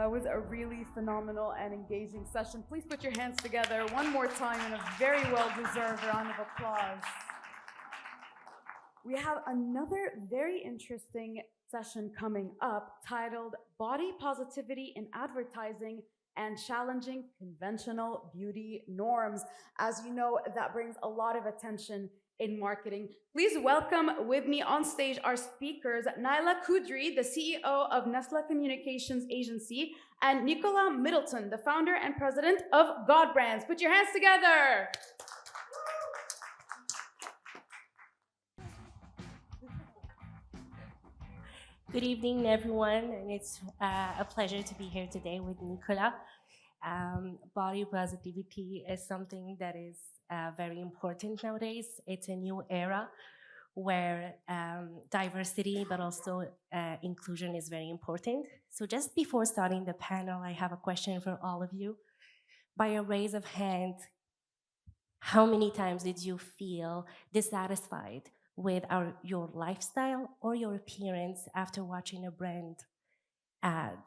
That was a really phenomenal and engaging session. Please put your hands together one more time in a very well-deserved round of applause. We have another very interesting session coming up titled Body Positivity in Advertising and Challenging Conventional Beauty Norms. As you know, that brings a lot of attention in marketing. Please welcome with me on stage our speakers, Naila Kudri, the CEO of Nestle Communications Agency, and Nicola Middleton, the founder and president of God Brands. Put your hands together. Good evening, everyone, and it's a pleasure to be here today with Nicola. Body positivity is something that is very important nowadays. It's a new era where diversity but also inclusion is very important. So just before starting the panel, I have a question for all of you. By a raise of hand, how many times did you feel dissatisfied with your lifestyle or your appearance after watching a brand ad?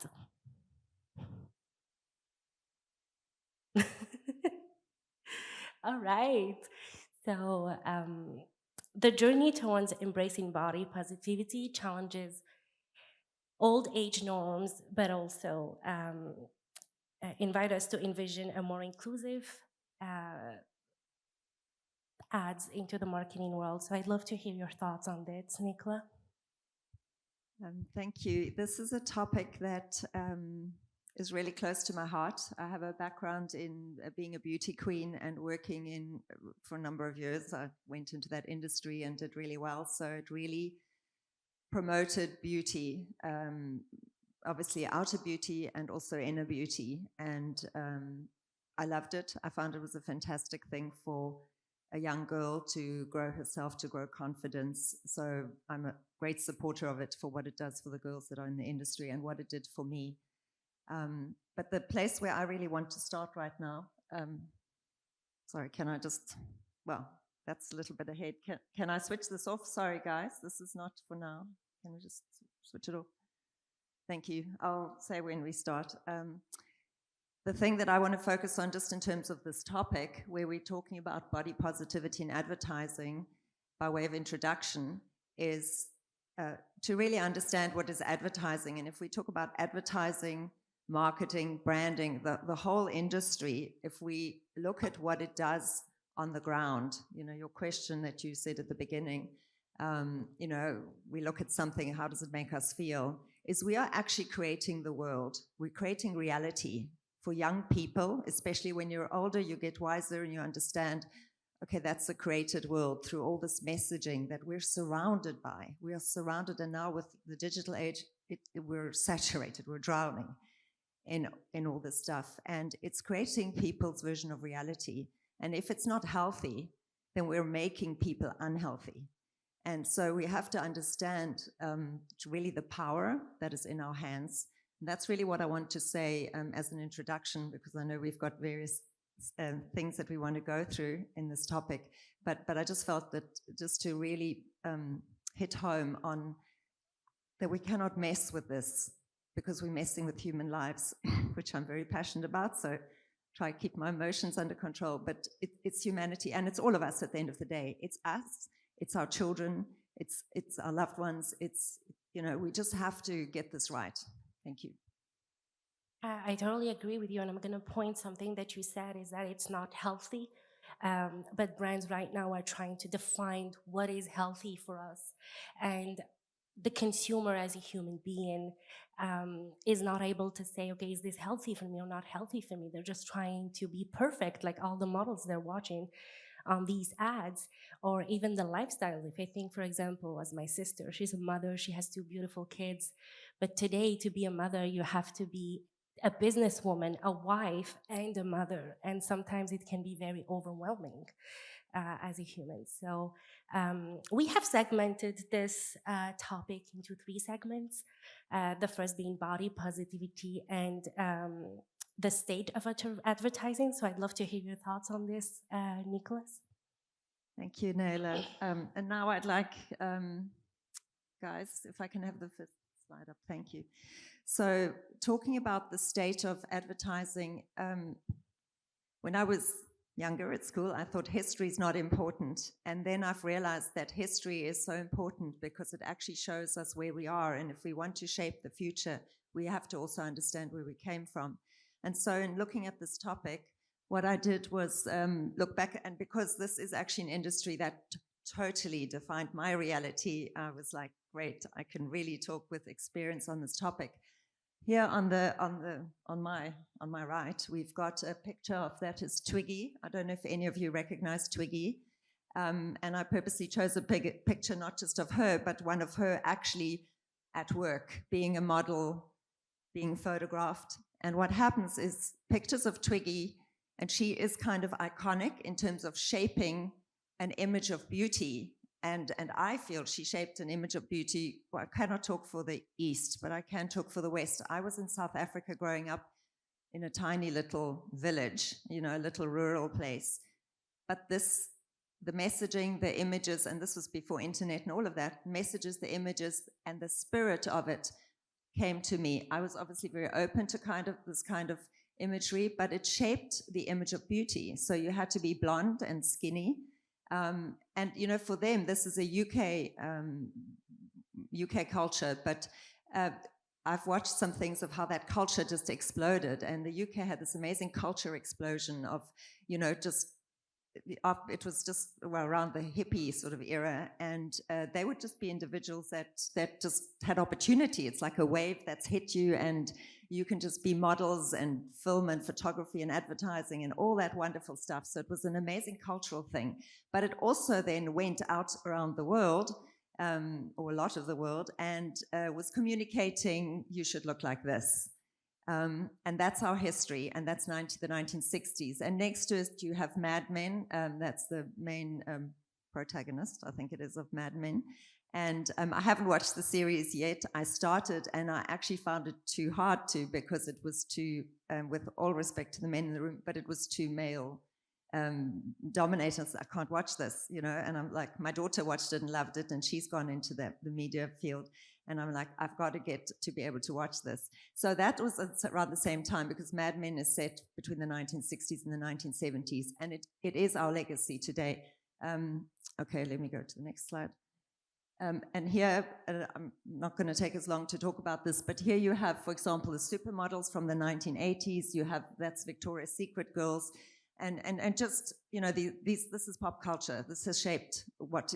All right. So the journey towards embracing body positivity challenges old age norms, but also invite us to envision a more inclusive ads into the marketing world. So I'd love to hear your thoughts on this, Nicola. Thank you. This is a topic that is really close to my heart. I have a background in being a beauty queen and working for a number of years. I went into that industry and did really well. So it really promoted beauty, obviously outer beauty and also inner beauty. And I loved it. I found it was a fantastic thing for a young girl to grow herself, to grow confidence. So I'm a great supporter of it for what it does for the girls that are in the industry and what it did for me. But the place where I really want to start right now, sorry, can I just, well, that's a little bit ahead. Can I switch this off? Sorry, guys, this is not for now. Can we just switch it off? Thank you. I'll say when we start. The thing that I want to focus on just in terms of this topic, where we're talking about body positivity in advertising by way of introduction, is to really understand what is advertising. And if we talk about advertising, marketing, branding, the whole industry, if we look at what it does on the ground, you know, your question that you said at the beginning, you know, we look at something, how does it make us feel, is we are actually creating the world. We're creating reality. For young people, especially when you're older, you get wiser and you understand, okay, that's a created world through all this messaging that we're surrounded by. We are surrounded, and now with the digital age, we're saturated, we're drowning in all this stuff. And it's creating people's version of reality. And if it's not healthy, then we're making people unhealthy. And so we have to understand really the power that is in our hands. And that's really what I want to say as an introduction, because I know we've got various things that we want to go through in this topic. But I just felt that just to really hit home on that we cannot mess with this, because we're messing with human lives, which I'm very passionate about. So try to keep my emotions under control. But it's humanity, and it's all of us at the end of the day. It's us, it's our children, it's our loved ones. It's, you know, we just have to get this right. Thank you. I totally agree with you, and I'm going to point something that you said is that it's not healthy, but brands right now are trying to define what is healthy for us, and the consumer as a human being is not able to say, okay, is this healthy for me or not healthy for me? They're just trying to be perfect, like all the models they're watching on these ads, or even the lifestyle. If I think, for example, as my sister, she's a mother, she has 2 beautiful kids, but today to be a mother, you have to be a businesswoman, a wife, and a mother, and sometimes it can be very overwhelming as a human. So we have segmented this topic into 3 segments, the first being body positivity and the state of advertising. So I'd love to hear your thoughts on this, Nicholas. Thank you, Naila. And now I'd like, guys, if I can have the slide up, thank you. So talking about the state of advertising, when I was younger at school, I thought history is not important. And then I've realized that history is so important because it actually shows us where we are. And if we want to shape the future, we have to also understand where we came from. And so in looking at this topic, what I did was look back, and because this is actually an industry that totally defined my reality, I was like, great, I can really talk with experience on this topic. Here on my right, we've got a picture of that is Twiggy. I don't know if any of you recognize Twiggy. And I purposely chose a picture not just of her, but one of her actually at work, being a model, being photographed. And what happens is pictures of Twiggy, and she is kind of iconic in terms of shaping an image of beauty. And I feel she shaped an image of beauty. Well, I cannot talk for the East, but I can talk for the West. I was in South Africa growing up in a tiny little village, you know, a little rural place. But the messaging, the images, and this was before internet and all of that, messages, the images, and the spirit of it came to me. I was obviously very open to this kind of imagery, but it shaped the image of beauty. So you had to be blonde and skinny. And, you know, for them, this is a UK culture, but I've watched some things of how that culture just exploded. And the UK had this amazing culture explosion of, you know, it was just around the hippie sort of era, and they would just be individuals that just had opportunity. It's like a wave that's hit you, and you can just be models and film and photography and advertising and all that wonderful stuff. So it was an amazing cultural thing. But it also then went out around the world, or a lot of the world, and was communicating, you should look like this. And that's our history, and that's the 1960s. And next to it, you have Mad Men. That's the main protagonist, I think it is, of Mad Men. And I haven't watched the series yet. I started, and I actually found it too hard to, because it was too, with all respect to the men in the room, but it was too male dominated. I can't watch this, you know. And I'm like, my daughter watched it and loved it, and she's gone into the media field. And I'm like, I've got to get to be able to watch this. So that was around the same time, because Mad Men is set between the 1960s and the 1970s. And it is our legacy today. Okay, let me go to the next slide. And here, I'm not going to take as long to talk about this, but here you have, for example, the supermodels from the 1980s. You have, that's Victoria's Secret girls. And just, you know, this is pop culture. This has shaped what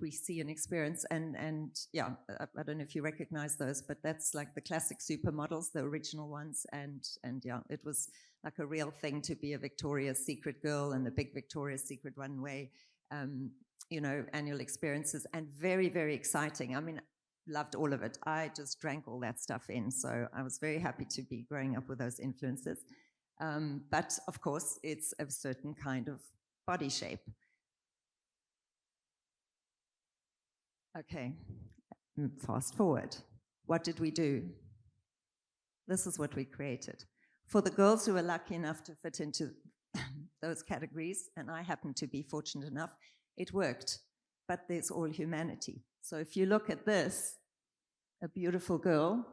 we see and experience. And yeah, I don't know if you recognize those, but that's like the classic supermodels, the original ones. And yeah, it was like a real thing to be a Victoria's Secret girl, and the big Victoria's Secret runway, you know, annual experiences, and very, very exciting. I mean, loved all of it. I just drank all that stuff in. So I was very happy to be growing up with those influences. But of course, it's a certain kind of body shape. Okay, fast forward. What did we do? This is what we created. For the girls who were lucky enough to fit into those categories, and I happen to be fortunate enough, it worked. But there's all humanity. So if you look at this, a beautiful girl,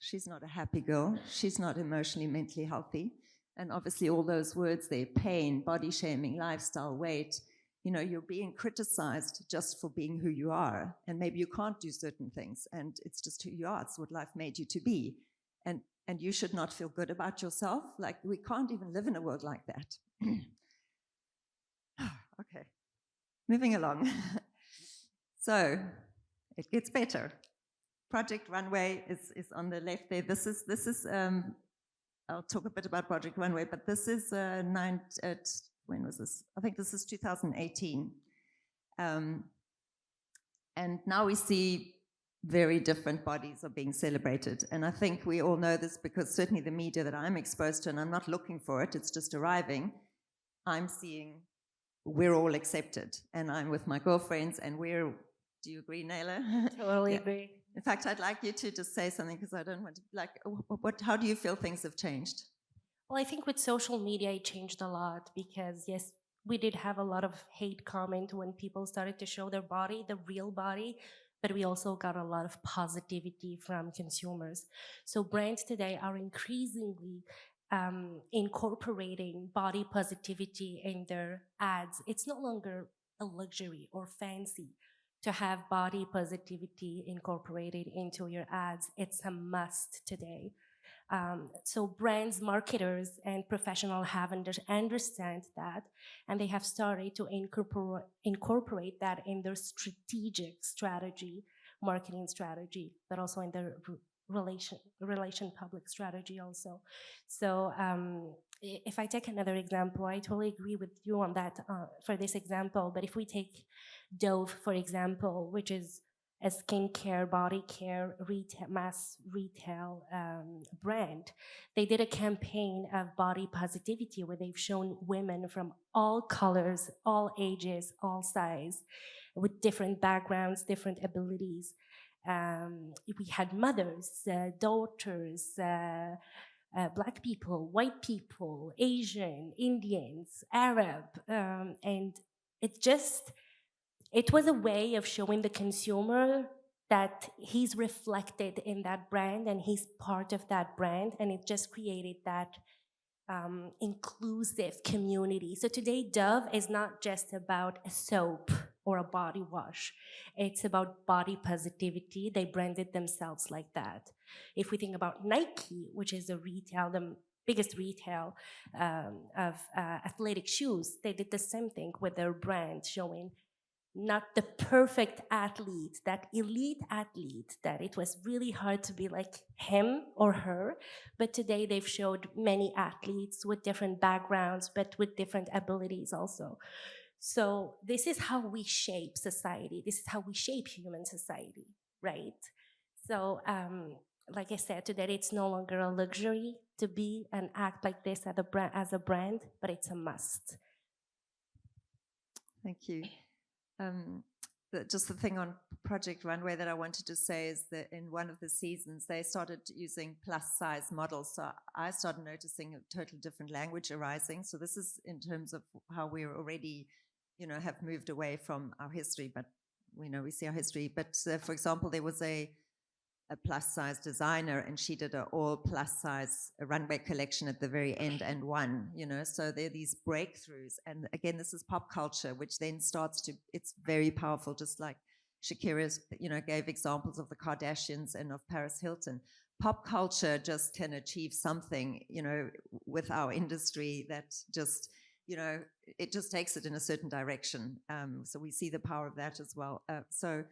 she's not a happy girl. She's not emotionally, mentally healthy. And obviously all those words there, pain, body shaming, lifestyle, weight, you know, you're being criticized just for being who you are. And maybe you can't do certain things, and it's just who you are. It's what life made you to be. And you should not feel good about yourself. Like, we can't even live in a world like that. Okay, moving along. So it gets better. Project Runway is on the left there. This is I'll talk a bit about Project Runway, but this is when was this? I think this is 2018. And now we see very different bodies are being celebrated. And I think we all know this, because certainly the media that I'm exposed to, and I'm not looking for it, it's just arriving, I'm seeing we're all accepted. And I'm with my girlfriends, and do you agree, Naila? Totally Yeah. agree. In fact, I'd like you to just say something, because I don't want to, like, how do you feel things have changed? Well, I think with social media, it changed a lot, because yes, we did have a lot of hate comment when people started to show their body, the real body. but we also got a lot of positivity from consumers. So brands today are increasingly incorporating body positivity in their ads. It's no longer a luxury or fancy to have body positivity incorporated into your ads. It's a must today. So brands, marketers, and professionals have understand that, and they have started to incorporate that in their strategic strategy, marketing strategy, but also in their relation public strategy also. So if I take another example, I totally agree with you on that for this example. But if we take Dove, for example, which is a skincare, body care, retail, mass retail brand, they did a campaign of body positivity where they've shown women from all colors, all ages, all size, with different backgrounds, different abilities. We had mothers, daughters, Black people, white people, Asian, Indians, Arab, and it was a way of showing the consumer that he's reflected in that brand and he's part of that brand, and it just created that inclusive community. So today, Dove is not just about a soap or a body wash. It's about body positivity. They branded themselves like that. If we think about Nike, which is the biggest retail of athletic shoes, they did the same thing with their brand, showing not the perfect athlete, that elite athlete, that it was really hard to be like him or her. But today they've showed many athletes with different backgrounds, but with different abilities also. So this is how we shape society. This is how we shape human society, right? So, like I said, today it's no longer a luxury to be and act like this as a brand, but it's a must. Thank you. Just the thing on Project Runway that I wanted to say is that in one of the seasons, they started using plus size models. So I started noticing a totally different language arising. So this is in terms of how we're already, have moved away from our history, but we see our history. But for example, there was a plus size designer, and she did an all plus size runway collection at the very end and won, so there are these breakthroughs. And again, this is pop culture, which then it's very powerful, just like Shakira's, gave examples of the Kardashians and of Paris Hilton. Pop culture just can achieve something, with our industry that just, it just takes it in a certain direction. So we see the power of that as well. So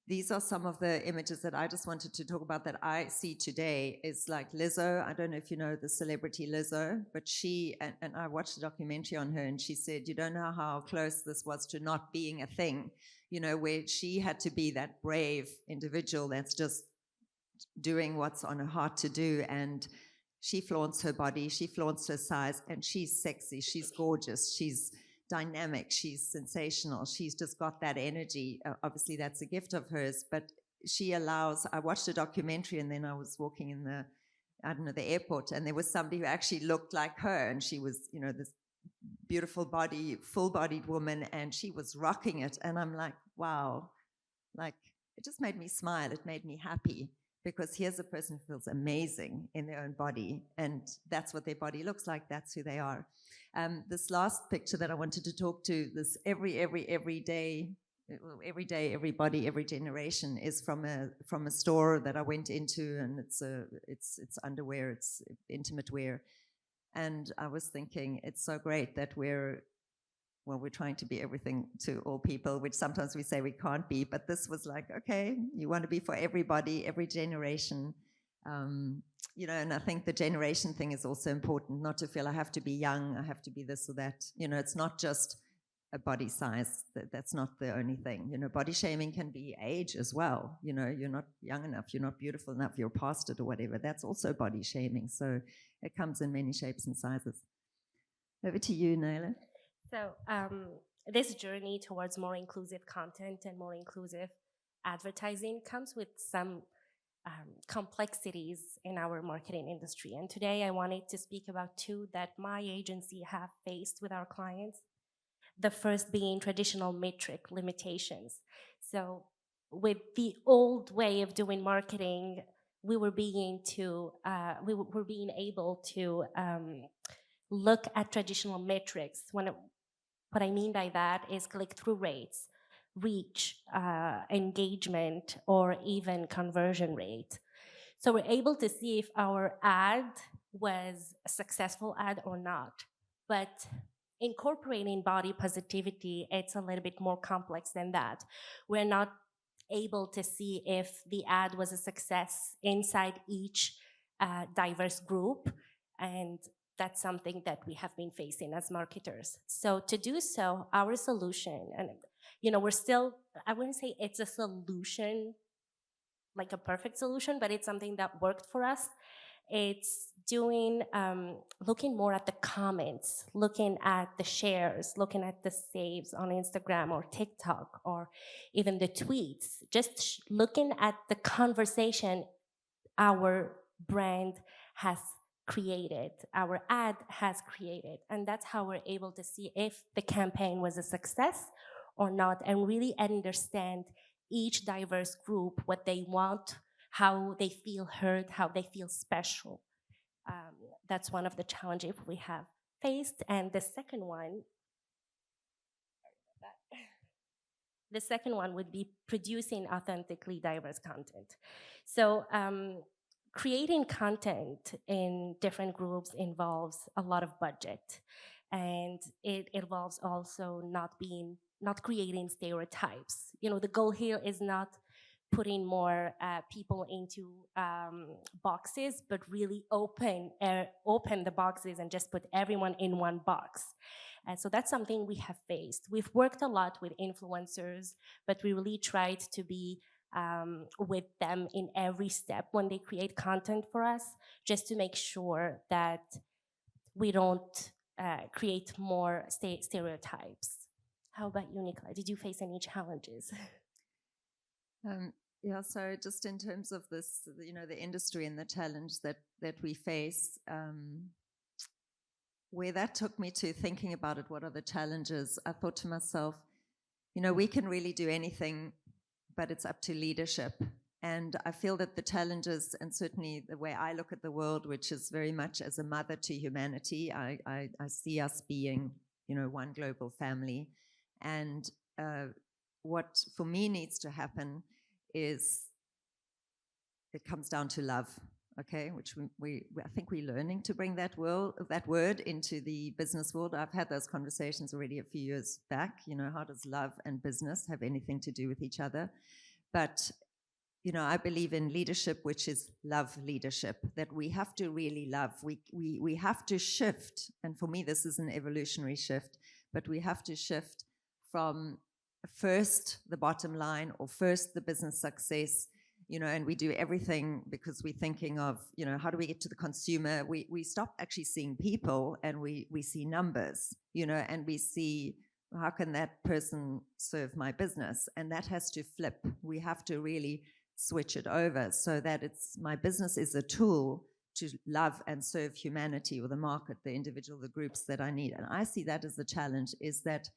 these are some of the images that I just wanted to talk about that I see today. Is like Lizzo. I don't know if you know the celebrity Lizzo, but she, and I watched a documentary on her, and she said, you don't know how close this was to not being a thing, where she had to be that brave individual that's just doing what's on her heart to do. And she flaunts her body, she flaunts her size, and she's sexy, she's gorgeous, she's dynamic, she's sensational, she's just got that energy. Obviously that's a gift of hers, but I watched a documentary, and then I was walking in the airport, and there was somebody who actually looked like her, and she was, this beautiful body, full-bodied woman, and she was rocking it. And I'm like, wow, like, it just made me smile, it made me happy, because here's a person who feels amazing in their own body, and that's what their body looks like, that's who they are. This last picture that I wanted to talk to, this every day, every body, every generation, is from a store that I went into, and it's underwear, it's intimate wear. And I was thinking, it's so great that we're trying to be everything to all people, which sometimes we say we can't be, but this was like, okay, you want to be for everybody, every generation. And I think the generation thing is also important, not to feel I have to be young, I have to be this or that. It's not just a body size. That's not the only thing. Body shaming can be age as well. You're not young enough, you're not beautiful enough, you're past it or whatever. That's also body shaming. So it comes in many shapes and sizes. Over to you, Naila. So this journey towards more inclusive content and more inclusive advertising comes with some complexities in our marketing industry. And today I wanted to speak about two that my agency have faced with our clients. The first being traditional metric limitations. So with the old way of doing marketing, we were being to were being able to look at traditional metrics. What I mean by that is click-through rates, reach, engagement, or even conversion rate. So we're able to see if our ad was a successful ad or not. But incorporating body positivity, it's a little bit more complex than that. We're not able to see if the ad was a success inside each diverse group. And that's something that we have been facing as marketers. So to do so, our solution, and we're still, I wouldn't say it's a solution, like a perfect solution, but it's something that worked for us. It's doing, looking more at the comments, looking at the shares, looking at the saves on Instagram or TikTok, or even the tweets, just looking at the conversation our brand has created, our ad has created. And that's how we're able to see if the campaign was a success or not, and really understand each diverse group, what they want, how they feel heard, how they feel special. That's one of the challenges we have faced. And the second one would be producing authentically diverse content. So creating content in different groups involves a lot of budget, and it involves also not creating stereotypes. The goal here is not putting more people into boxes, but really open the boxes and just put everyone in one box. And so that's something we have faced. We've worked a lot with influencers, but we really tried to be with them in every step when they create content for us, just to make sure that we don't create more stereotypes. How about you, Nicola? Did you face any challenges? Yeah, so just in terms of this, the industry and the challenge that we face, where that took me to thinking about it, what are the challenges? I thought to myself, we can really do anything, but it's up to leadership. And I feel that the challenges, and certainly the way I look at the world, which is very much as a mother to humanity, I see us being, one global family. And what for me needs to happen is it comes down to love, okay, which I think we're learning to bring that word into the business world. I've had those conversations already a few years back. How does love and business have anything to do with each other? But I believe in leadership, which is love leadership, that we have to really love. We have to shift. And for me, this is an evolutionary shift, but we have to shift from first the bottom line or first the business success, and we do everything because we're thinking of, how do we get to the consumer? We stop actually seeing people, and we see numbers, and we see, how can that person serve my business? And that has to flip. We have to really switch it over so that my business is a tool to love and serve humanity, or the market, the individual, the groups that I need. And I see that as the challenge, is that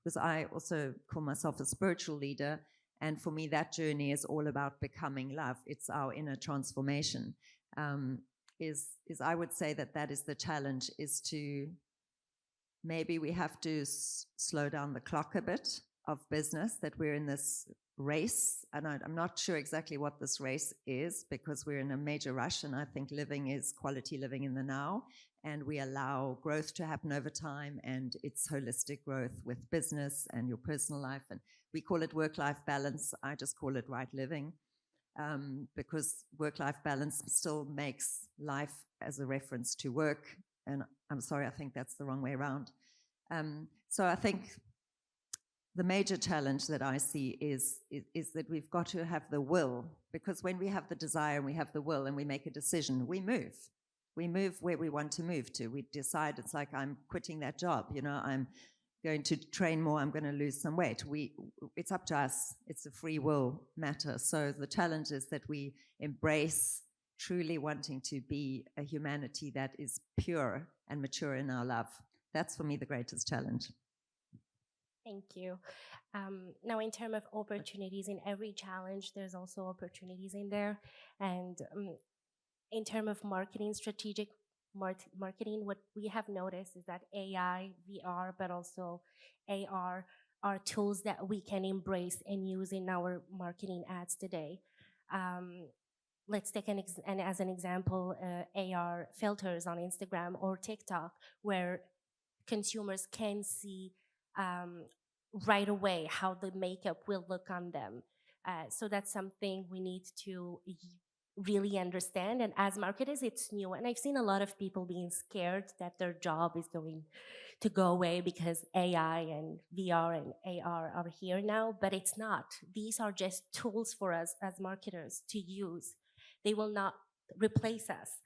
because I also call myself a spiritual leader, and for me that journey is all about becoming love. It's our inner transformation. Is I would say that is the challenge, is to, maybe we have to slow down the clock a bit of business, that we're in this race, and I'm not sure exactly what this race is, because we're in a major rush, and I think living is quality living in the now, and we allow growth to happen over time, and it's holistic growth with business and your personal life, and we call it work-life balance. I just call it right living, because work-life balance still makes life as a reference to work, and I'm sorry, I think that's the wrong way around. So I think the major challenge that I see is that we've got to have the will, because when we have the desire and we have the will and we make a decision, we move. We move where we want to move to. We decide, it's like, I'm quitting that job, I'm going to train more, I'm going to lose some weight. It's up to us. It's a free will matter. So the challenge is that we embrace truly wanting to be a humanity that is pure and mature in our love. That's for me the greatest challenge. Thank you. Now, in terms of opportunities, in every challenge, there's also opportunities in there. And in terms of marketing, strategic marketing, what we have noticed is that AI, VR, but also AR are tools that we can embrace and use in our marketing ads today. Um, let's take and as an example, AR filters on Instagram or TikTok, where consumers can see um, right away how the makeup will look on them. So that's something we need to really understand. And as marketers, it's new. And I've seen a lot of people being scared that their job is going to go away because AI and VR and AR are here now, but it's not. These are just tools for us as marketers to use. They will not replace us.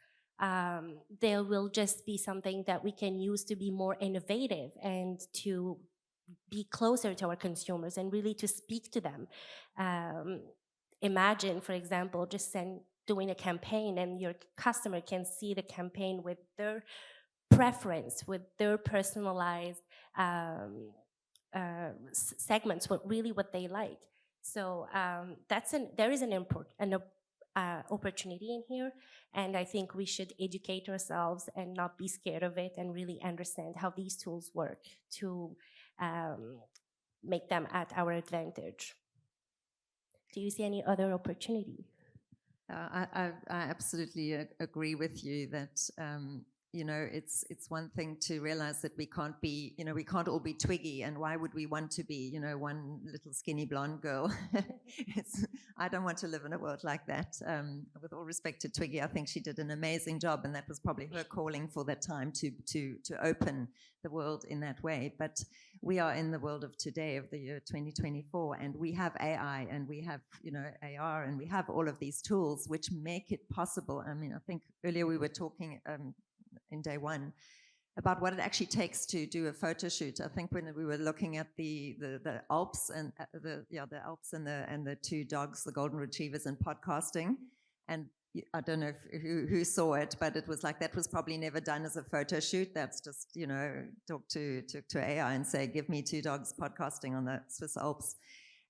There will just be something that we can use to be more innovative and to be closer to our consumers and really to speak to them. Imagine, for example, doing a campaign and your customer can see the campaign with their preference, with their personalized segments, what they like. So there is an opportunity in here, and I think we should educate ourselves and not be scared of it, and really understand how these tools work to make them at our advantage. Do you see any other opportunity? I absolutely agree with you that it's one thing to realize that we can't be, we can't all be Twiggy, and why would we want to be, one little skinny blonde girl? I don't want to live in a world like that. With all respect to Twiggy, I think she did an amazing job, and that was probably her calling for that time to open the world in that way. But we are in the world of today, of the year 2024, and we have AI, and we have, AR, and we have all of these tools which make it possible. I mean, I think earlier we were talking in day one about what it actually takes to do a photo shoot. I think when we were looking at the Alps and the Alps and the two dogs, the golden retrievers, and podcasting, and I don't know who saw it, but it was like that was probably never done as a photo shoot. That's just, talk to AI and say, give me two dogs podcasting on the Swiss Alps.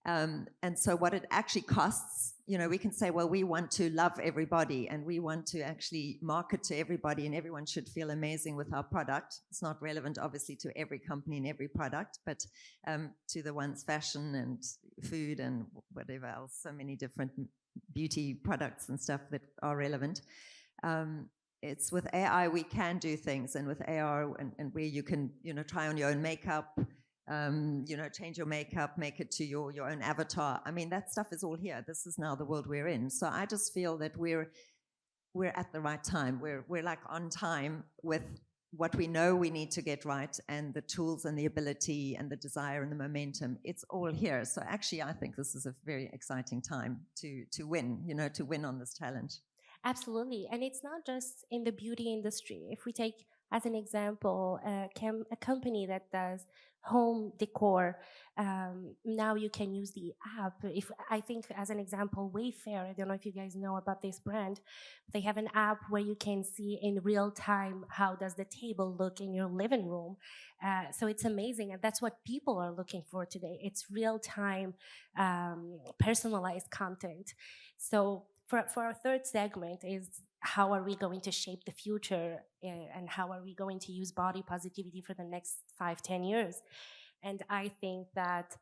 And so what it actually costs, we can say, well, we want to love everybody and we want to actually market to everybody, and everyone should feel amazing with our product. It's not relevant, obviously, to every company and every product, but to the ones fashion and food and whatever else, so many different beauty products and stuff that are relevant. It's with AI we can do things, and with AR and where you can, try on your own makeup, change your makeup, make it to your own avatar. I mean, that stuff is all here. This is now the world we're in. So I just feel that we're at the right time. We're like on time with what we know we need to get right, and the tools and the ability and the desire and the momentum. It's all here. So actually, I think this is a very exciting time to win, to win on this challenge. Absolutely. And it's not just in the beauty industry. If we take, as an example, a company that does home decor, now you can use the app. If I think, as an example, Wayfair, I don't know if you guys know about this brand, they have an app where you can see in real time how does the table look in your living room. So it's amazing, and that's what people are looking for today. It's real time, personalized content. So for our third segment is, how are we going to shape the future, and how are we going to use body positivity for the next 5-10 years? And I think that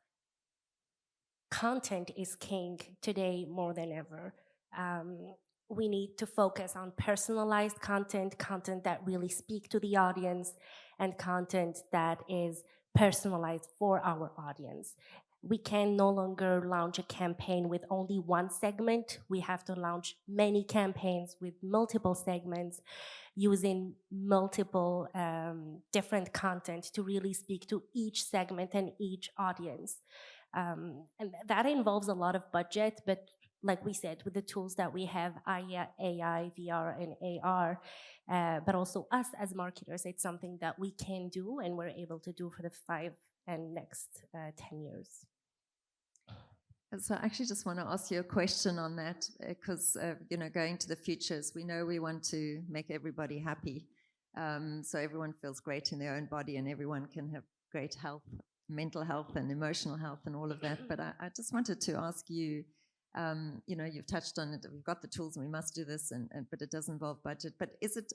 content is king today more than ever. We need to focus on personalized content that really speak to the audience, and content that is personalized for our audience. We can no longer launch a campaign with only one segment. We have to launch many campaigns with multiple segments, using multiple different content to really speak to each segment and each audience. And that involves a lot of budget, but like we said, with the tools that we have, AI, VR, and AR, but also us as marketers, it's something that we can do and we're able to do for the 5 and next 10 years. So I actually just want to ask you a question on that, because, going to the futures, we know we want to make everybody happy. So everyone feels great in their own body and everyone can have great health. mental health and emotional health and all of that. But I just wanted to ask you, you've touched on it. We've got the tools and we must do this, but it does involve budget. But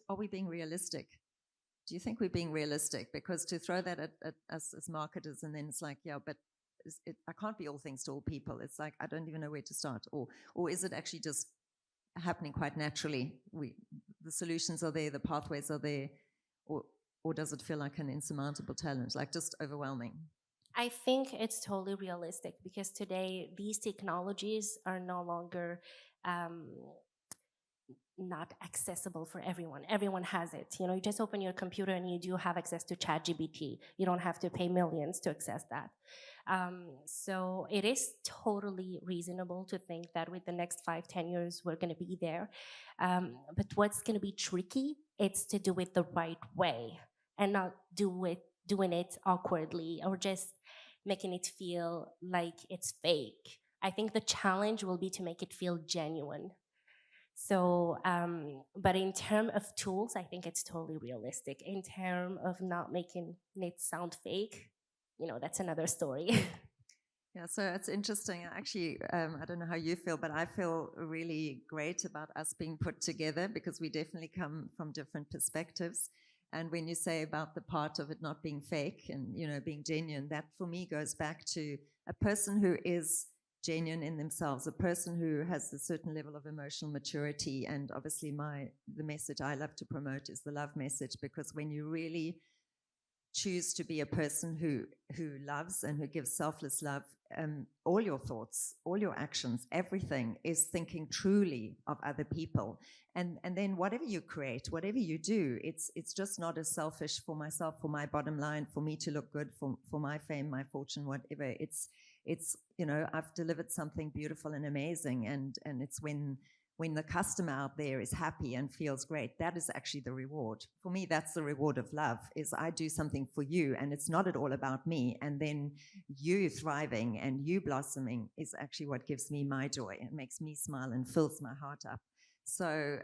are we being realistic? Do you think we're being realistic? Because to throw that at us as marketers, and then it's like, yeah, but I can't be all things to all people. It's like, I don't even know where to start. Or is it actually just happening quite naturally? The solutions are there, the pathways are there, or does it feel like an insurmountable challenge, like just overwhelming? I think it's totally realistic because today these technologies are no longer not accessible for everyone. Everyone has it. You just open your computer and you do have access to ChatGPT. You don't have to pay millions to access that. So it is totally reasonable to think that with the next 5-10 years, we're going to be there. But what's going to be tricky, it's to do it the right way and not doing it awkwardly or just making it feel like it's fake. I think the challenge will be to make it feel genuine. So, but in terms of tools, I think it's totally realistic. In terms of not making it sound fake, that's another story. Yeah, so it's interesting. Actually, I don't know how you feel, but I feel really great about us being put together because we definitely come from different perspectives. And when you say about the part of it not being fake and, being genuine, that for me goes back to a person who is genuine in themselves, a person who has a certain level of emotional maturity. And obviously the message I love to promote is the love message, because when you really choose to be a person who loves and who gives selfless love, all your thoughts, all your actions, everything is thinking truly of other people. And then whatever you create, whatever you do, it's just not as selfish for myself, for my bottom line, for me to look good, for my fame, my fortune, whatever. It's I've delivered something beautiful and amazing, and it's when the customer out there is happy and feels great, that is actually the reward. For me, that's the reward of love, is I do something for you and it's not at all about me. And then you thriving and you blossoming is actually what gives me my joy and makes me smile and fills my heart up. So,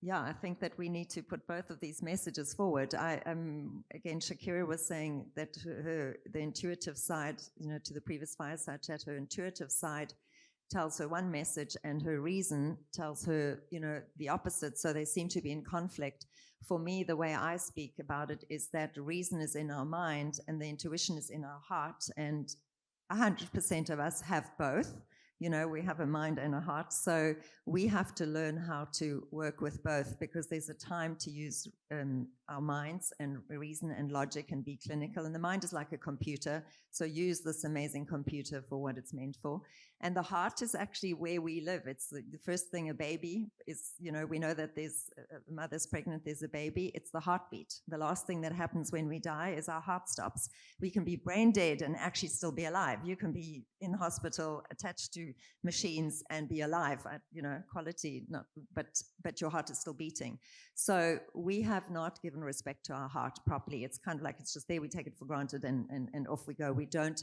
yeah, I think that we need to put both of these messages forward. Again, Shakira was saying that the intuitive side, to the previous Fireside chat, her intuitive side tells her one message and her reason tells her, the opposite. So they seem to be in conflict. For me, the way I speak about it is that reason is in our mind and the intuition is in our heart. And 100% of us have both. We have a mind and a heart. So we have to learn how to work with both, because there's a time to use our minds and reason and logic and be clinical. And the mind is like a computer. So use this amazing computer for what it's meant for. And the heart is actually where we live. It's the first thing a baby is, we know that there's a mother's pregnant, there's a baby. It's the heartbeat. The last thing that happens when we die is our heart stops. We can be brain dead and actually still be alive. You can be in hospital attached to machines and be alive at, quality, but your heart is still beating. So we have not given respect to our heart properly. It's kind of like it's just there. We take it for granted and off we go. We don't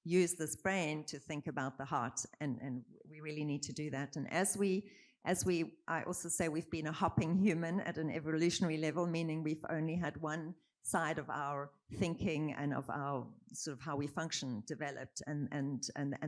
use this brain to think about the heart, and we really need to do that. And I also say we've been a hopping human at an evolutionary level, meaning we've only had one side of our thinking and of our sort of how we function developed, and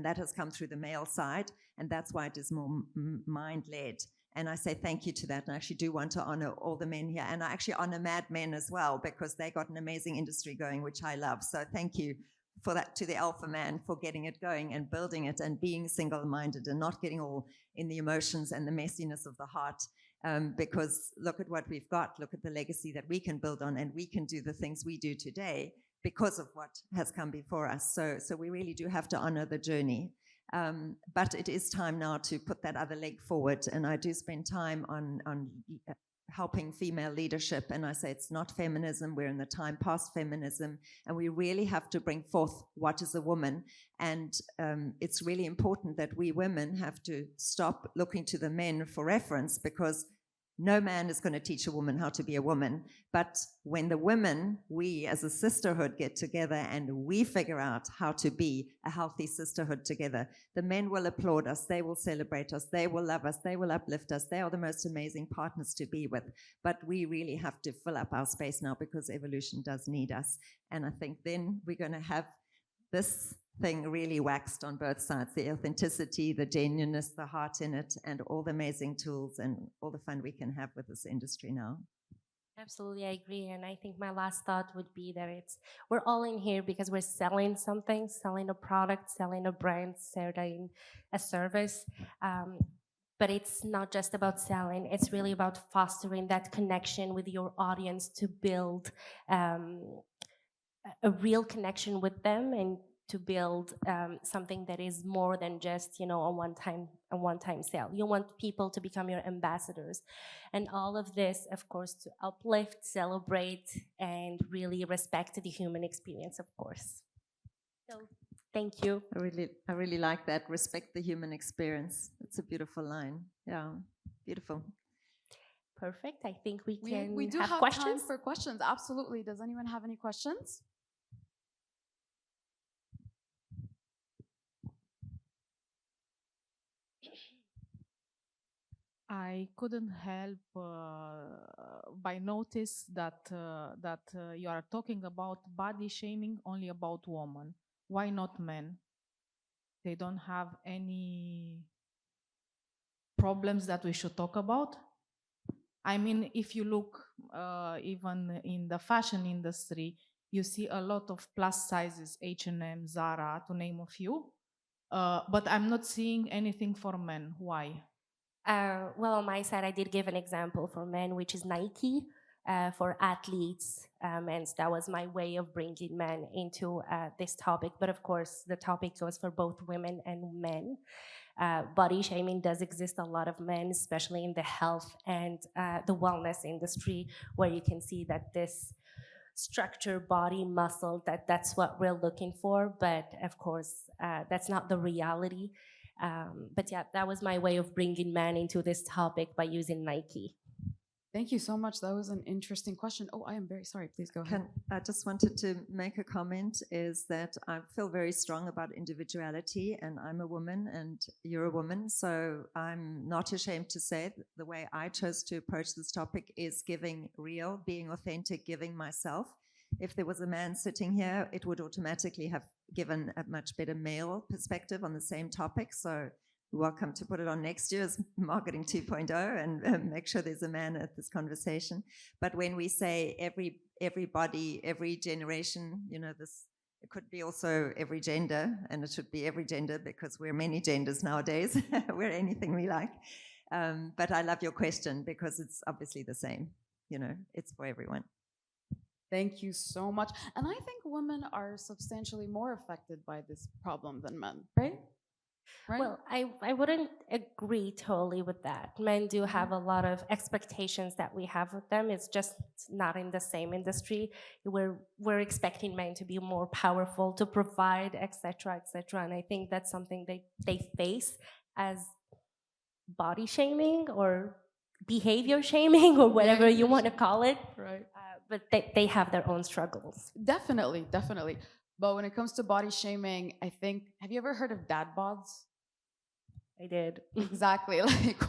that has come through the male side, and that's why it is more mind-led. And I say thank you to that, and I actually do want to honor all the men here, and I actually honor Mad Men as well, because they got an amazing industry going, which I love. So thank you for that, to the alpha man, for getting it going and building it and being single-minded and not getting all in the emotions and the messiness of the heart. Because look at what we've got, look at the legacy that we can build on, and we can do the things we do today because of what has come before us. So we really do have to honor the journey. But it is time now to put that other leg forward, and I do spend time on helping female leadership, and I say it's not feminism, we're in the time past feminism, and we really have to bring forth what is a woman. And it's really important that we women have to stop looking to the men for reference, because No man is going to teach a woman how to be a woman. But when the women, we as a sisterhood get together and we figure out how to be a healthy sisterhood together, the men will applaud us, they will celebrate us, they will love us, they will uplift us. They are the most amazing partners to be with. But we really have to fill up our space now because evolution does need us. And I think then we're going to have this thing really waxed on both sides, the authenticity, the genuineness, the heart in it, and all the amazing tools and all the fun we can have with this industry now. Absolutely, I agree. And I think my last thought would be that we're all in here because we're selling something, selling a product, selling a brand, selling a service. But it's not just about selling. It's really about fostering that connection with your audience to build a real connection with them and to build something that is more than just, a one-time sale. You want people to become your ambassadors, and all of this, of course, to uplift, celebrate, and really respect the human experience, of course. So, thank you. I really like that. Respect the human experience. It's a beautiful line. Yeah, beautiful. Perfect. I think we can we do have have questions. time for questions. Absolutely. Does anyone have any questions? I couldn't help by notice that you are talking about body shaming only about women. Why not men? They don't have any problems that we should talk about. I mean, if you look even in the fashion industry, you see a lot of plus sizes, H&M, Zara, to name a few. But I'm not seeing anything for men. Why? Well, on my side, I did give an example for men, which is Nike, for athletes, and that was my way of bringing men into this topic. But of course, the topic goes for both women and men. Body shaming does exist a lot of men, especially in the health and the wellness industry, where you can see that this structure, body, muscle, that's what we're looking for. But of course, that's not the reality. But yeah, that was my way of bringing men into this topic by using Nike. Thank you so much. That was an interesting question. Oh, I am very sorry. Please go ahead. I just wanted to make a comment, is that I feel very strong about individuality, and I'm a woman and you're a woman, so I'm not ashamed to say the way I chose to approach this topic is giving real, being authentic, giving myself. If there was a man sitting here, it would automatically have given a much better male perspective on the same topic. So welcome to put it on next year's Marketing 2.0 and make sure there's a man at this conversation. But when we say everybody, every generation, this, it could be also every gender, and it should be every gender because we're many genders nowadays. We're anything we like. But I love your question because it's obviously the same. It's for everyone. Thank you so much. And I think women are substantially more affected by this problem than men, right? Right? Well, I wouldn't agree totally with that. Men do have a lot of expectations that we have with them. It's just not in the same industry. We're expecting men to be more powerful, to provide, etc., etc. And I think that's something they face as body shaming or behavior shaming or whatever you want to call it. Right. But they have their own struggles. Definitely, definitely. But when it comes to body shaming, I think, have you ever heard of dad bods? I did. Exactly. Like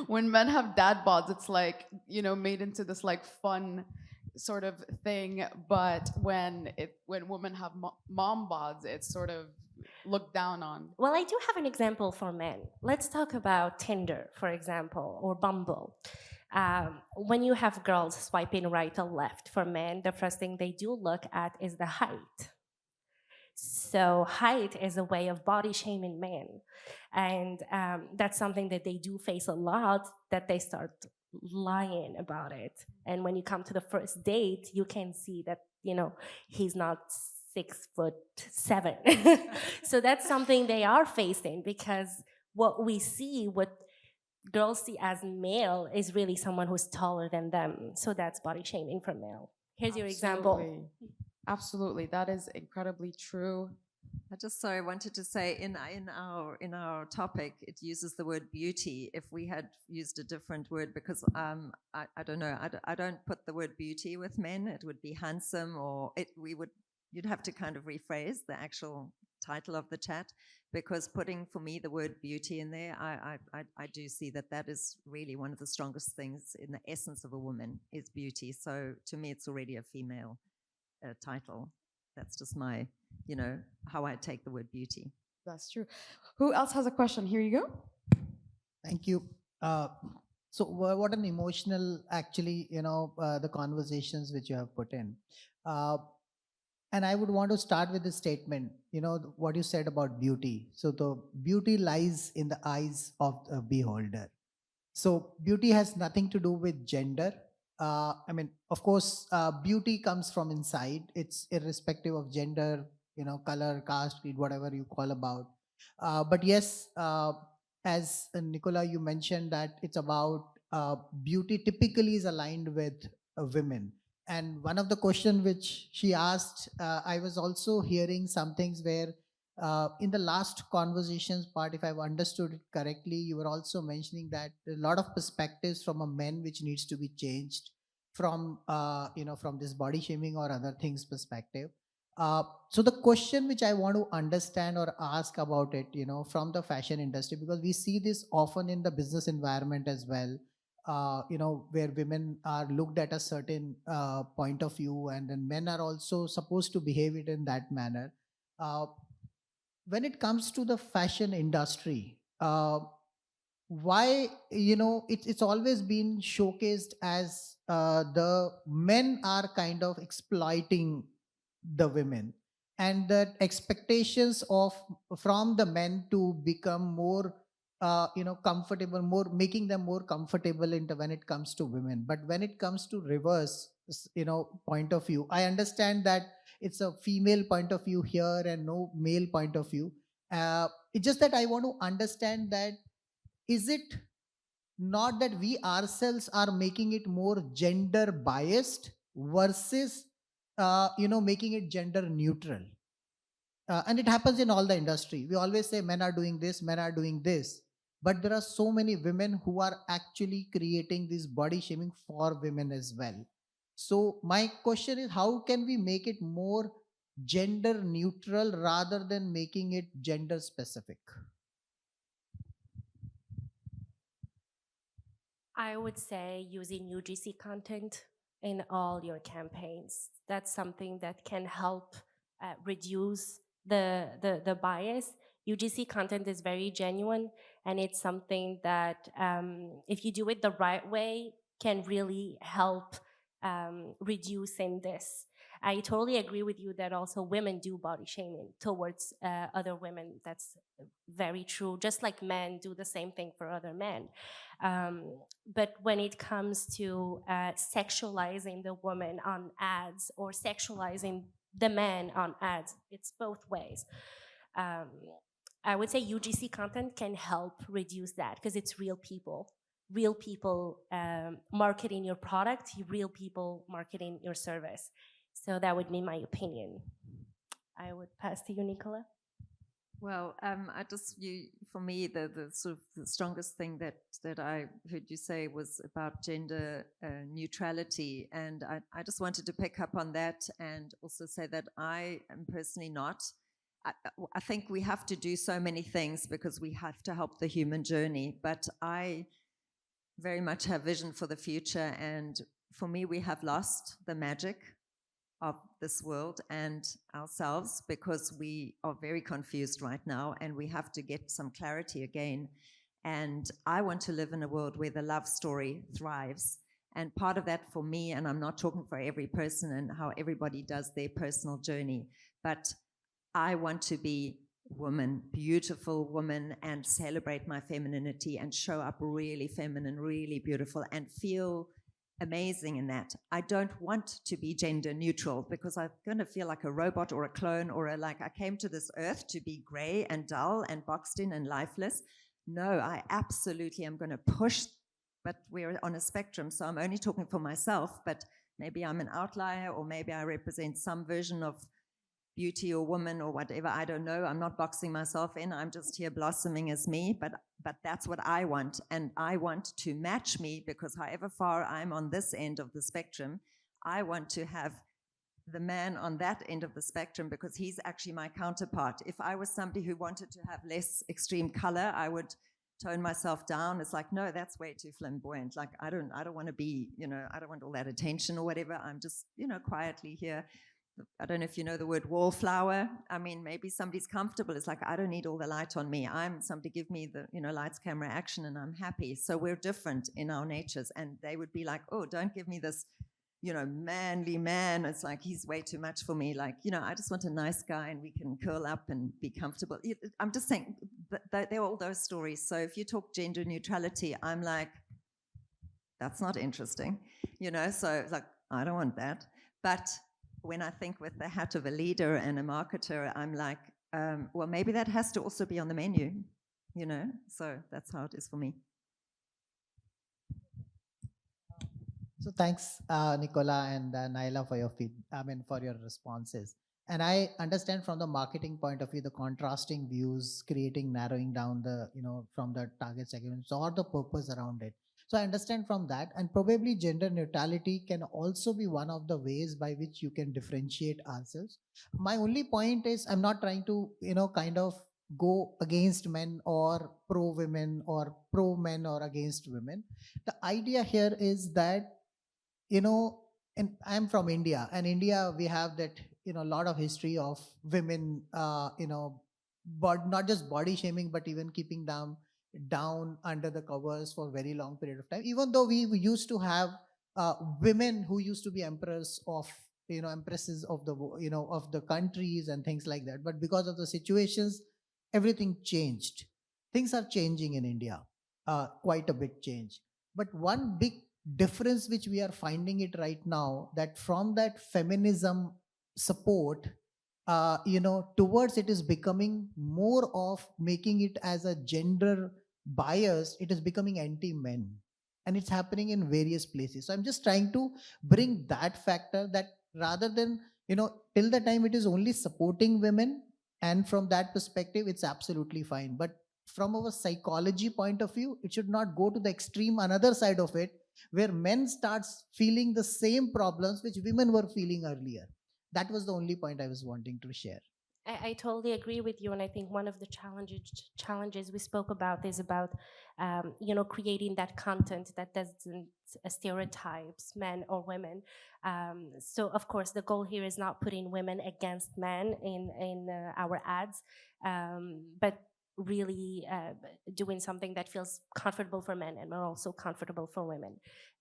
when men have dad bods, it's like, made into this like fun sort of thing. But when women have mom bods, it's sort of looked down on. Well, I do have an example for men. Let's talk about Tinder, for example, or Bumble. When you have girls swiping right or left for men, the first thing they do look at is the height. So height is a way of body shaming men. And that's something that they do face a lot, that they start lying about it. And when you come to the first date, you can see that, he's not 6'7". So that's something they are facing, because what girls see as male is really someone who's taller than them. So that's body shaming for male. Here's your example. Absolutely. That is incredibly true. I just wanted to say in our topic it uses the word beauty. If we had used a different word, because I don't know, I don't put the word beauty with men. It would be handsome, or you'd have to kind of rephrase the actual title of the chat, because putting for me the word beauty in there, I do see that is really one of the strongest things in the essence of a woman is beauty. So to me, it's already a female title. That's just my, how I take the word beauty. That's true. Who else has a question? Here you go. Thank you. So what an emotional, actually, the conversations which you have put in. And I would want to start with the statement, what you said about beauty. So the beauty lies in the eyes of the beholder. So beauty has nothing to do with gender. Of course, beauty comes from inside. It's irrespective of gender, color, caste, creed, whatever you call about. But yes, as Nicola, you mentioned that it's about beauty typically is aligned with women. And one of the question which she asked, I was also hearing some things where in the last conversations part, if I've understood it correctly, you were also mentioning that a lot of perspectives from a man which needs to be changed from from this body shaming or other things perspective. So the question which I want to understand or ask about it, from the fashion industry, because we see this often in the business environment as well, where women are looked at a certain point of view, and then men are also supposed to behave it in that manner. Uh, when it comes to the fashion industry, why it's always been showcased as the men are kind of exploiting the women, and that expectations of from the men to become more comfortable, more making them more comfortable into when it comes to women. But when it comes to reverse point of view, I understand that it's a female point of view here and no male point of view. It's just that I want to understand that, is it not that we ourselves are making it more gender biased versus making it gender neutral? And it happens in all the industry. We always say men are doing this, men are doing this, but there are so many women who are actually creating this body shaming for women as well. So my question is, how can we make it more gender neutral rather than making it gender specific? I would say using UGC content in all your campaigns. That's something that can help reduce the bias. UGC content is very genuine, and it's something that if you do it the right way, can really help reducing this. I totally agree with you that also women do body shaming towards other women. That's very true. Just like men do the same thing for other men. But when it comes to sexualizing the woman on ads or sexualizing the man on ads, it's both ways. I would say UGC content can help reduce that because it's real people marketing your product, real people marketing your service. So that would be my opinion. I would pass to you, Nicola. Well, for me, the sort of the strongest thing that I heard you say was about gender neutrality, and I just wanted to pick up on that and also say that I am personally not. I think we have to do so many things because we have to help the human journey, but I very much have vision for the future, and for me, we have lost the magic of this world and ourselves because we are very confused right now and we have to get some clarity again. And I want to live in a world where the love story thrives. And part of that for me, and I'm not talking for every person and how everybody does their personal journey, but I want to be woman, beautiful woman, and celebrate my femininity and show up really feminine, really beautiful, and feel amazing in that. I don't want to be gender neutral because I'm going to feel like a robot or a clone or like I came to this earth to be gray and dull and boxed in and lifeless. No, I absolutely am going to push, but we're on a spectrum, so I'm only talking for myself, but maybe I'm an outlier or maybe I represent some version of beauty or woman or whatever. I don't know. I'm not boxing myself in. I'm just here blossoming as me, but that's what I want. And I want to match me, because however far I'm on this end of the spectrum, I want to have the man on that end of the spectrum, because he's actually my counterpart. If I was somebody who wanted to have less extreme color, I would tone myself down. It's like, no, that's way too flamboyant. Like, I don't want to be, I don't want all that attention or whatever. I'm just, quietly here. I don't know if you know the word wallflower. I mean, maybe somebody's comfortable. It's like, I don't need all the light on me. Somebody give me the, lights, camera, action, and I'm happy. So we're different in our natures. And they would be like, oh, don't give me this, manly man. It's like, he's way too much for me. Like, I just want a nice guy and we can curl up and be comfortable. I'm just saying, there are all those stories. So if you talk gender neutrality, I'm like, that's not interesting, so it's like, I don't want that. But when I think with the hat of a leader and a marketer, I'm like, well, maybe that has to also be on the menu, so that's how it is for me. So thanks, Nicola and Naila, for your for your responses. And I understand from the marketing point of view, the contrasting views, narrowing down the, from the target segments or the purpose around it. So I understand from that, and probably gender neutrality can also be one of the ways by which you can differentiate ourselves. My only point is, I'm not trying to, kind of go against men or pro women or pro men or against women. The idea here is that, and I'm from India, and India, we have that, a lot of history of women, but not just body shaming, but even keeping them down under the covers for a very long period of time. Even though we used to have women who used to be empresses of the, of the countries and things like that. But because of the situations, everything changed. Things are changing in India, quite a bit change. But one big difference which we are finding it right now, that from that feminism support, towards it is becoming more of making it as a gender bias. It is becoming anti-men, and it's happening in various places. So I'm just trying to bring that factor, that rather than, till the time it is only supporting women, and from that perspective it's absolutely fine. But from our psychology point of view, it should not go to the extreme another side of it, where men starts feeling the same problems which women were feeling earlier. That was the only point I was wanting to share. I totally agree with you, and I think one of the challenges we spoke about is about creating that content that doesn't stereotypes men or women. So of course the goal here is not putting women against men in our ads, but really doing something that feels comfortable for men and also comfortable for women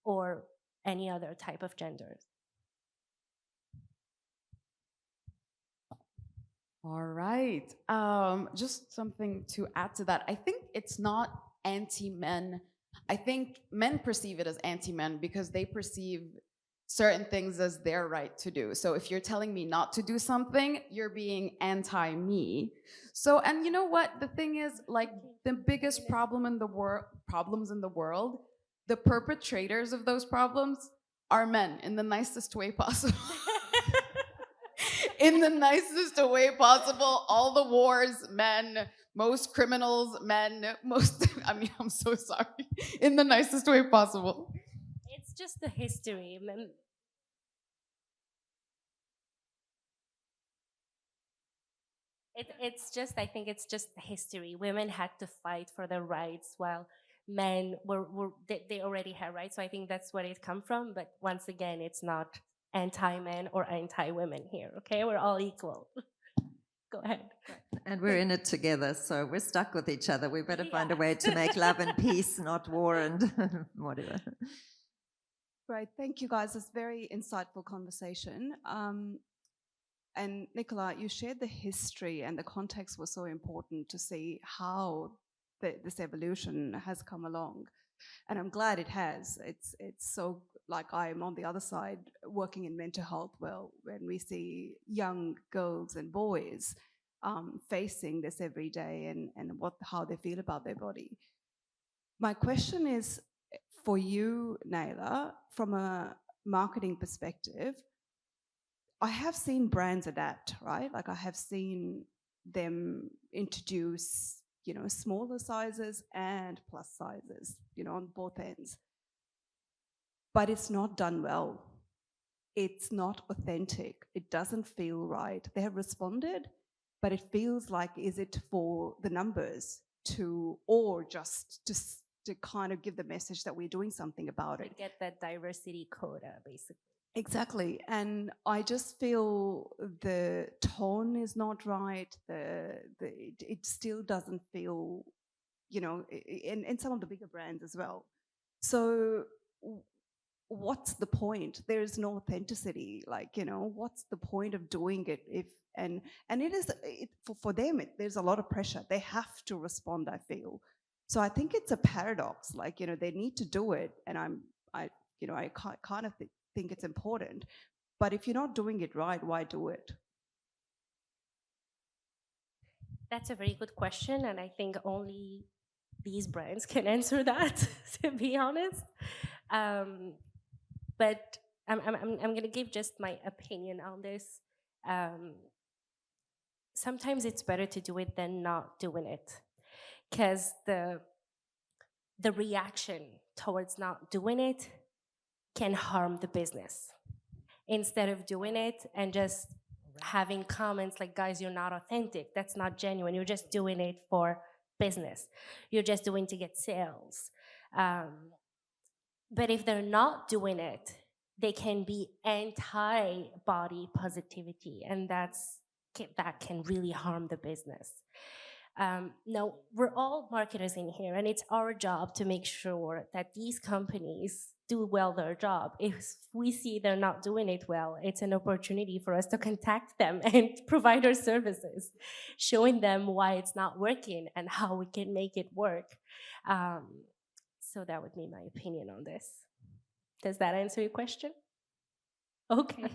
or any other type of genders. All right. Just something to add to that. I think it's not anti-men. I think men perceive it as anti-men because they perceive certain things as their right to do. So if you're telling me not to do something, you're being anti-me. So, and you know what? The thing is, like, the biggest problems in the world, the perpetrators of those problems are men in the nicest way possible. In the nicest way possible. All the wars, men. Most criminals, men. I'm so sorry. In the nicest way possible. It's just the history. I think it's just the history. Women had to fight for their rights while men they already had rights. So I think that's where it come from. But once again, it's not anti-men or anti-women here, okay? We're all equal. Go ahead. And we're in it together, so we're stuck with each other. We better find a way to make love and peace, not war and whatever. Great, thank you guys. It's a very insightful conversation. And Nicola, you shared the history, and the context was so important to see how this evolution has come along. And I'm glad it has. It's so, like, I'm on the other side working in mental health. Well, when we see young girls and boys facing this every day and how they feel about their body. My question is for you, Naila, from a marketing perspective, I have seen brands adapt, right? Like I have seen them introduce, smaller sizes and plus sizes, on both ends. But it's not done well. It's not authentic. It doesn't feel right. They have responded, but it feels like, is it for the numbers or just to kind of give the message that we're doing something about it? Get that diversity quota, basically. Exactly. And I just feel the tone is not right. It still doesn't feel, in some of the bigger brands as well. So what's the point? There is no authenticity. Like, what's the point of doing it and it is for them, there's a lot of pressure. They have to respond, I feel. So I think it's a paradox. Like, they need to do it, and I kind of think it's important. But if you're not doing it right, why do it? That's a very good question, and I think only these brands can answer that, to be honest. But I'm going to give just my opinion on this. Sometimes it's better to do it than not doing it, because the reaction towards not doing it can harm the business. Instead of doing it and just having comments like, guys, you're not authentic, that's not genuine, you're just doing it for business, you're just doing to get sales. But if they're not doing it, they can be anti-body positivity, and that can really harm the business. Now, we're all marketers in here, and it's our job to make sure that these companies do well their job. If we see they're not doing it well, it's an opportunity for us to contact them and provide our services, showing them why it's not working and how we can make it work. So that would be my opinion on this. Does that answer your question? Okay.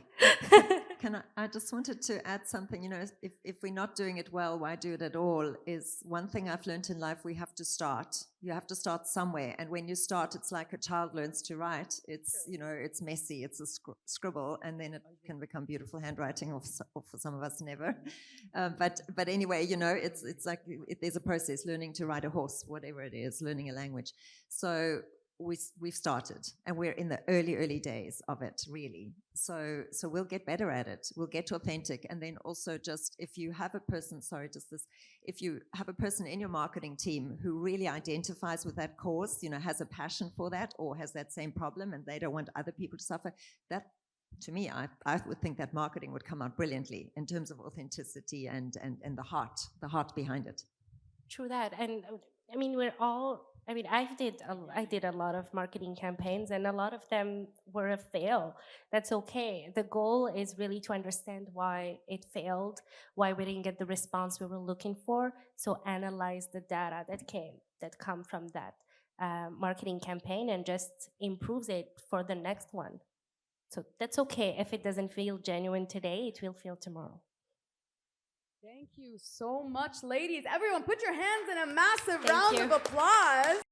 I just wanted to add something, if we're not doing it well, why do it at all? Is one thing I've learned in life, we have to start. You have to start somewhere. And when you start, it's like a child learns to write. It's, it's messy, it's a scribble, and then it can become beautiful handwriting, or for some of us, never. But anyway, it's like there's a process, learning to ride a horse, whatever it is, learning a language. So we've started, and we're in the early days of it, really. So we'll get better at it. We'll get authentic. And then also, just if you have a person, if you have a person in your marketing team who really identifies with that cause, has a passion for that, or has that same problem, and they don't want other people to suffer, that, to me, I would think that marketing would come out brilliantly in terms of authenticity and the heart behind it. True that. And I mean, I did a lot of marketing campaigns, and a lot of them were a fail. That's okay. The goal is really to understand why it failed, why we didn't get the response we were looking for. So analyze the data that come from that marketing campaign, and just improves it for the next one. So that's okay. If it doesn't feel genuine today, it will feel tomorrow. Thank you so much, ladies. Everyone, put your hands in a massive round of applause.